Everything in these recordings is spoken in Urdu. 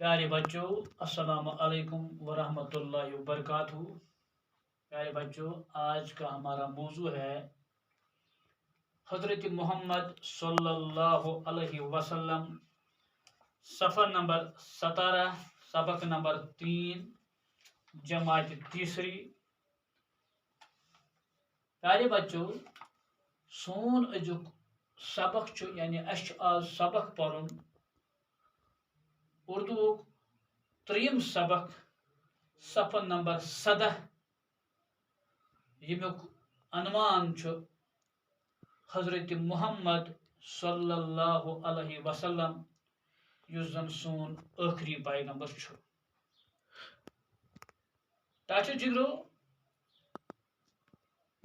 پیارے بچوں، السلام علیکم ورحمۃ اللہ وبرکاتہ۔ پیارے بچوں، آج کا ہمارا موضوع ہے حضرت محمد صلی اللہ علیہ وسلم، صفحہ نمبر 17، سبق نمبر 3، جماعت تیسری۔ پیارے بچوں، سون أزیُک سبق یعنی اَسہِ آز سبق پرُن اردو ترٛیٚیِم سبق، صفحہ نمبر 17، ییٚمیُک عنوان چھُ حضرت محمد صلی اللہ علیہ وسلم، یُس زن سون ٲخری پیغمبر چھُ۔ ٹاچو جگرو،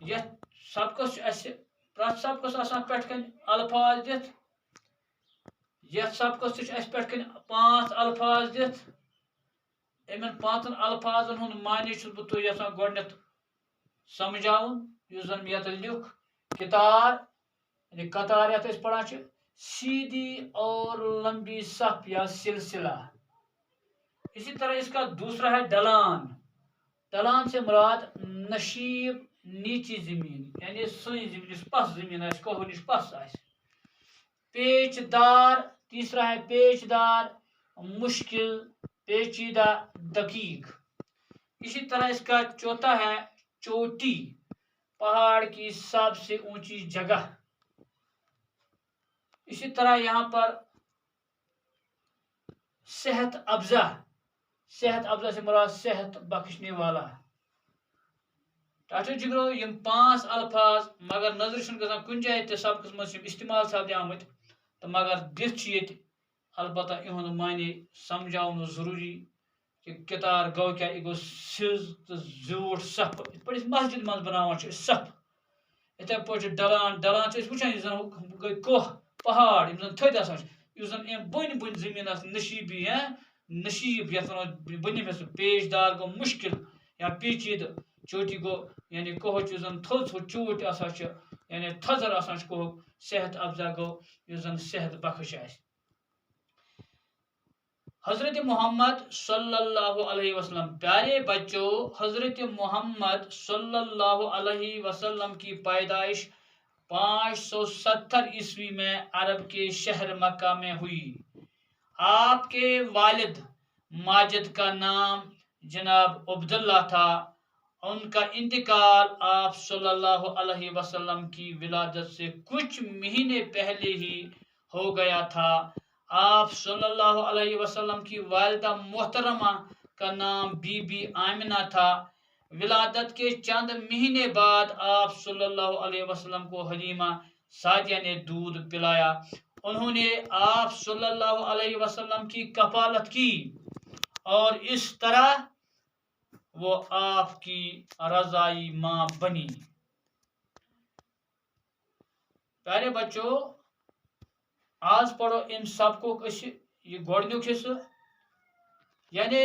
یتھ سبقس چھُ اَسہِ پرٛٮ۪تھ سبقس آسان پٮ۪ٹھ کَنۍ الفاظ دِتھ۔ یتھ سبقس تہِ چھُ اَسہِ پٮ۪ٹھ کَنۍ 5 الفاظ دِتھ۔ یِمن 5 الفاظن ہُنٛد معنی چھُس بہٕ تۄہہِ یژھان گۄڈنٮ۪تھ سمجھاوُن، یُس زن مےٚ ییٚتٮ۪ن لیوٚکھ۔ کتار یعنی قطار یتھ أسۍ پران چھِ، سیدھی اور لمبی صف یا سلسلہ۔ اسی طرح اس کا دوسرا ہے ڈھلان۔ ڈھلان سے مراد نشیب نیچی زمین، یعنی سوی زمین یُس پس زمین آسہِ، کہو نش پس آسہِ۔ پیچ دار، تیسرا ہے پیچ دار، مشکل، پیچیدہ، دقیق۔ اسی طرح اس کا چوتھا ہے چوٹی، پہاڑ کی سب سے اونچی جگہ۔ اسی طرح یہاں پر صحت افزا، صحت افزا سے مراد صحت بخشنے والا۔ ٹاٹو جگرو، یم 5 الفاظ مگر نظر چھُنہٕ گژھان کُنہِ جایہِ تہِ سبقس منٛز چھِ استعمال سپدے آمٕتۍ، تہٕ مگر دِتھ چھُ ییٚتہِ البتہ یِہُنٛد معنی سمجھاوُن ضروٗری کہ کتار گوٚو کیٛاہ، یہِ گوٚو سیٚز تہٕ زیوٗٹھ صف۔ یِتھ پٲٹھۍ أسۍ مسجد منٛز بناوان چھِ أسۍ صف، یِتھے پٲٹھۍ چھُ ڈلان۔ ڈلان چھِ أسۍ وٕچھان یُس زن گٔے کوہ، پہاڑ یِم زن تھٔدۍ آسان چھِ، یُس زن امہِ بٔنۍ بٔنۍ زٔمیٖن آسہِ نشیٖبی، نشیٖب یتھ ونو بٔنِمِس۔ پیش دار گوٚو مشکل یا پیچیدٕ، چوٹی گوٚو یعنی کوہٕچ یُس زن تھوٚد تھوٚد چوٗٹۍ آسان چھِ، یعنی تھزر آسان چھِ کوہُک۔ صحت افزا گوٚو یُس زن صحت بخش آسہِ۔ حضرت محمد صلی اللہ علیہ وسلم، پیارے بچوں، حضرت محمد صلی اللہ علیہ وسلم کی پیدائش 570 عیسوی میں عرب کے شہر مکہ میں ہوئی۔ آپ کے والد ماجد کا نام جناب عبداللہ تھا۔ ان کا انتقال آپ صلی اللہ علیہ وسلم کی ولادت سے کچھ مہینے پہلے ہی ہو گیا تھا۔ آپ صلی اللہ علیہ وسلم کی والدہ محترمہ کا نام بی بی آمنہ تھا۔ ولادت کے چند مہینے بعد آپ صلی اللہ علیہ وسلم کو حلیمہ سعدیہ نے دودھ پلایا۔ انہوں نے آپ صلی اللہ علیہ وسلم کی کفالت کی اور اس طرح وہ آپ کی رضائی ماں بنی۔ پیارے بچوں، آج پڑھو ان سبقُک یہ گۄڈنیُک حصہٕ، یعنی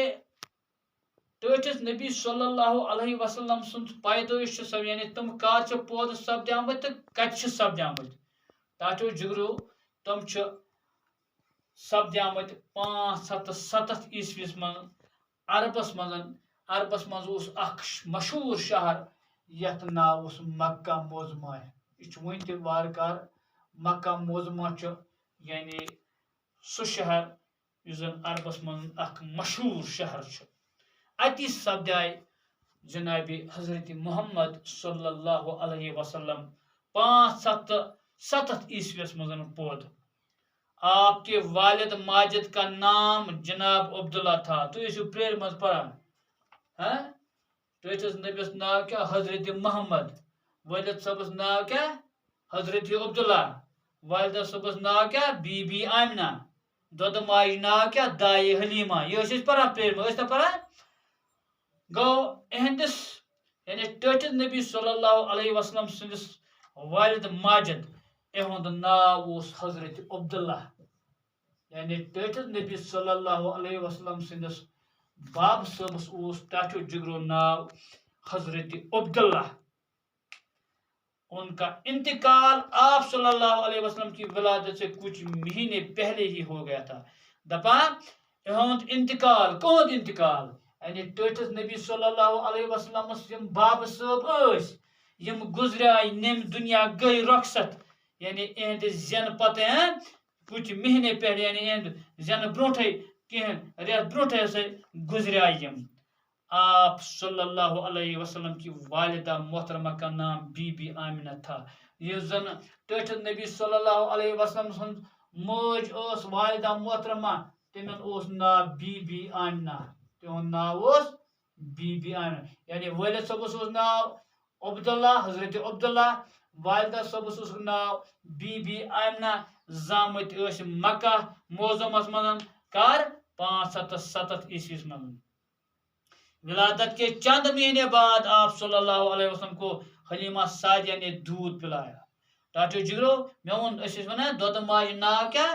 ٹٲٹھِس نبی صلی اللہ علیہ وسلم سُنٛد پیدٲیش چھِ سب، یعنی تم کر چھِ پٲدٕ سپدیمٕتۍ تہٕ کتہِ چھِ سپدیمٕتۍ۔ ٹاٹو جگرو، تم چھِ سپدیمٕتۍ 570 عیسویس منٛز عربس منٛز۔ عربس منٛز اوس اکھ مشہوٗر شہر یتھ ناو اوس مکہ معظمہ۔ یہ چھُ وُنہِ تہِ وارٕ کار مکہ معظمہ چھُ یعنی سُہ شہر یُس زن عربس منٛز اکھ مشہوٗر شہر چھُ۔ اتی سپداے جناب حضرت محمد صلی اللہ علیہ وسلم 570 عیسویس منٛز پٲدٕ۔ آپ کے والد ماجد کا نام جناب عبداللہ تھا۔ تو ٲسِو پرٛیرِ منٛز پران، ٹٲٹھِس نبیس ناو کیٛاہ؟ حضرت محمد۔ والد صٲبس ناو کیٛاہ؟ حضرت عبداللہ۔ والدہ صٲبس ناو کیٛاہ؟ بی بی آمنہ۔ دۄدٕ ماجہِ ناو کیٛاہ؟ دایہِ حلیمہ۔ یہِ ٲسۍ أسۍ پران پرٛیرِ منٛز، ٲسۍ نا پران؟ گوٚو اہندس یعنی ٹٲٹھِس نبی صلی اللہ علیہ وسلم سٕنٛدِس والد ماجد، اہُنٛد ناو اوس حضرت عبداللہ۔ یعنی ٹٲٹھِس نبی صلی اللہ علیہ وسلم سٕنٛدِس باب صٲبس اوس ٹاٹھو جگرو ناو حضرت عبداللہ۔ ان کا انتقال آپ صلی اللہ علیہ وسلم کی ولادت سے کچھ مہینے پہلے ہی ہو گیا تھا۔ دپان اہد انتقال کہد انتقال یعنی ٹھٹھس نبی صلی اللہ علیہ وسلم یم باب صٲب یم گزریائے نم دنیا گئی رخصت یعنی اہند زین پتہ کچھ مہینے پہ یعنی اہند زین برونٹھے کہن رٮ۪تھ برونٹھے ہسا گزریائے یم آپ صلی اللہ علیہ وسلم کی والدہ محترمہ کا نام بی بی آمنہ تھا یہ زن ٹھٹھ نبی صلی اللہ علیہ وسلم سن موج اس والدہ محترمہ تمن اس ناو be be Amna تہد now us be be Amna یعنی والد صبس اس ناو عبداللہ حضرت عبداللہ والدہ صبس اس ناو بی بی آمنہ زامت اس مکہ معظمس من کر 577 عیسویس من ولادت کے چند مہینے بعد آپ صلی اللہ علیہ وسلم کو حلیمہ سعدیہ نے دودھ پلایا ڈاکٹر جگرو میں ون ونان دود ماج ناو کیا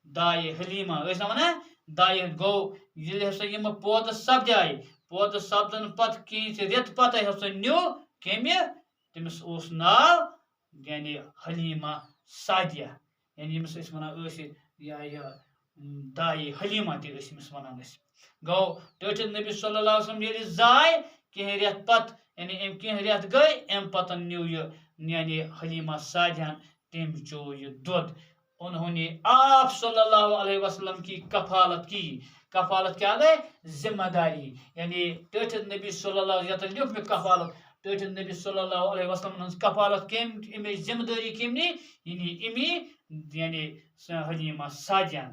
دائے حلیمہ ونان دائے گو یل ہسا یم پود سپدائے پود سپدن پتہ کینچ رٮ۪تھ پتہ ہسا نیو کمہِ تٔمِس اوس ناو یعنی حلیمہ سعدیہ یعنی ییٚمِس أسۍ ونان ٲسۍ یا دائے حلیمہ تہِ ٲسۍ أمِس ونان أسۍ گو ٹھٹھ نبی صلی اللہ علیہ وسلم ییٚلہِ زاے کینٛہہ رٮ۪تھ پتہٕ یعنی أمۍ کینٛہہ رٮ۪تھ گٔے امہِ پتہٕ نیو یہ یعنی حلیمہ سعدیہ تٔمۍ چو یہ دۄد انہوں نے آپ صلی اللہ علیہ وسلم کی کفالت کی کفالت کیا گئے ذمہ داری یعنی ٹھٹھ نبی صلی اللہ علیہ وسلم لیکھ میں کفالت ٹھٹھ نبی صلی اللہ علیہ وسلم کفالت کم امی ذمہ داری کم نی یعنی امی یعنی حلیمہ سعدیہ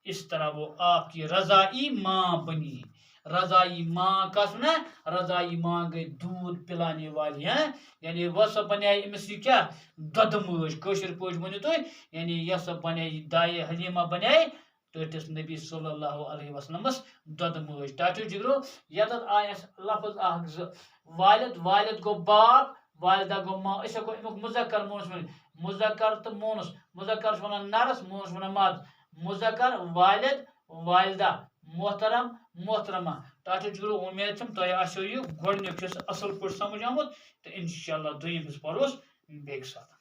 اس طرح وہ آپ کی رضائی ماں بنی رضائی ماں کس نا رضائی ماں گئی دودھ پلانے والی ہیں یعنی وہ سب بنائے امس یہ کیا دود موج کشر پوج ونو تھی یعنی یہ سب بنائے دائے حلیمہ بنائے ٹھٹھس نبی صلی اللہ علیہ وسلم دود موج ٹاٹو جگرو یت آئے لفظ اخ والد والد گو باپ والدہ گو ماں اس ہیکو امیک مذکر مونس ون مذکر تو مونس مذکر ونان نرس مونس ونان مرد مذکر والد والدہ محترم محترمہ ٹاٹو جگرو امید چھم تۄہہِ آسیو یہِ گۄڈنیُک اصل پٲٹھۍ سمجھ آمُت تہٕ انشاءاللہ دوٚیِم حصہٕ پروس بیٚکہِ ساتہٕ